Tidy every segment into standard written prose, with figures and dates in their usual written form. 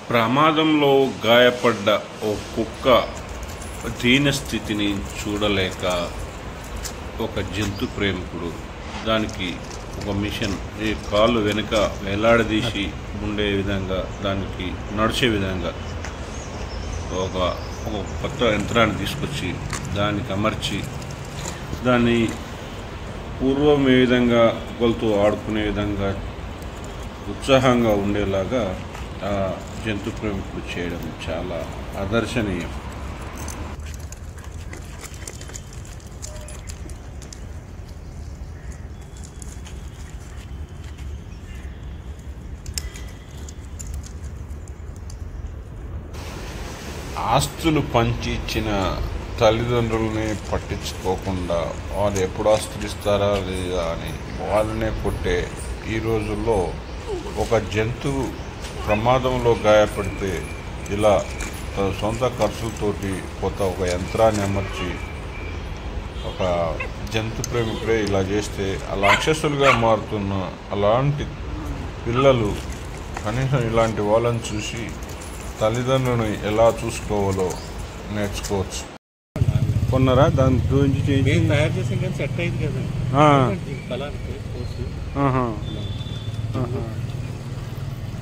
ప్రమాదంలో గాయపడ్డ ఓ కుక్క దీనస్థితిని చూడలేక ఒక జంతు ప్రేమికుడు దానికి ఒక మిషన్ ఈ కాళ్ళు వెనుక వేలాడదీసి ఉండే విధంగా దానికి నడిచే విధంగా ఒక కొత్త యంత్రాన్ని తీసుకొచ్చి దానికి అమర్చి దాన్ని పూర్వం ఏ విధంగా కుక్కలతో ఆడుకునే విధంగా ఉత్సాహంగా ఉండేలాగా ఆ జంతు ప్రేమికుడు చేయడం చాలా ఆదర్శనీయం. ఆస్తులు పంచి ఇచ్చిన తల్లిదండ్రులని పట్టించుకోకుండా వాళ్ళు ఎప్పుడు ఆస్తులు ఇస్తారా లేదా అని వాళ్ళనే కొట్టే ఈ రోజుల్లో ఒక జంతువు ప్రమాదంలో గాయపడితే ఇలా తన సొంత ఖర్చులతోటి కొత్త ఒక యంత్రాన్ని అమర్చి ఒక జంతు ప్రేమికుడే ఇలా చేస్తే అలా రాక్షసులుగా మారుతున్న అలాంటి పిల్లలు కనీసం ఇలాంటి వాళ్ళని చూసి తల్లిదండ్రులను ఎలా చూసుకోవాలో నేర్చుకోవచ్చు. కొన్నారా దాని గురించి తయారు చేసి ఇంకా సెట్ అయింది కదండి.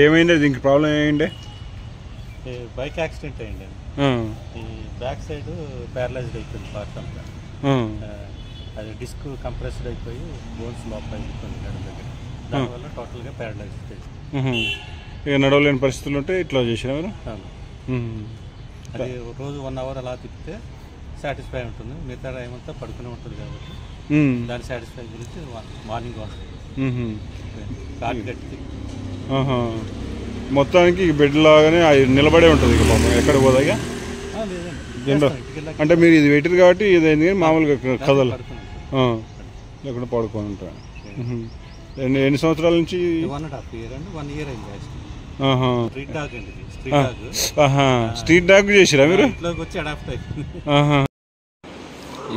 ఏమైంది దీనికి ప్రాబ్లం ఏమైంది? బైక్ యాక్సిడెంట్ అయ్యింది. ఈ బ్యాక్ సైడ్ ప్యారలైజ్డ్ అయిపోయింది పార్ట్ అంతా. అది డిస్క్ కంప్రెస్డ్ అయిపోయి బోన్స్ లోపల అయిపోయింది నడుము దగ్గర. దానివల్ల టోటల్గా ప్యారలైజ్డ్ అయింది. ఇక నడవలేని పరిస్థితులు ఉంటే ఇట్లా చేసినారు. అది రోజు 1 అవర్ అలా తిప్పితే సాటిస్ఫై ఉంటుంది. మిగతా టైం అంతా పడుకునే ఉంటుంది కాబట్టి దాని సాటిస్ఫై గురించి మార్నింగ్ కాట్ కట్టి మొత్తానికి బెడ్ లాగానే నిలబడే ఉంటుంది. ఇక పాపం ఎక్కడ పోదాగా అంటే మీరు ఇది పెట్టారు కాబట్టి ఇదైంది కానీ మామూలుగా కథలు లేకుండా పడుకొని ఉంటారు. ఎన్ని సంవత్సరాల నుంచి? 1.5 year అండి. 1 year అయింది. స్ట్రీట్ డాగ్ చేసిరా మీరు? వచ్చి అడాప్ట్ అయిపోయింది.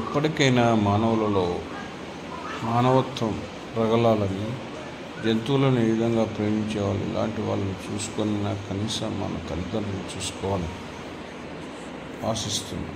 ఇప్పటికైనా మానవులలో మానవత్వం రగలాలని, జంతువులను ఏ విధంగా ప్రేమించేవాళ్ళు ఇలాంటి వాళ్ళని చూసుకొని కనీసం మన తల్లిదండ్రులు చూసుకోవాలని ఆశిస్తున్నాం.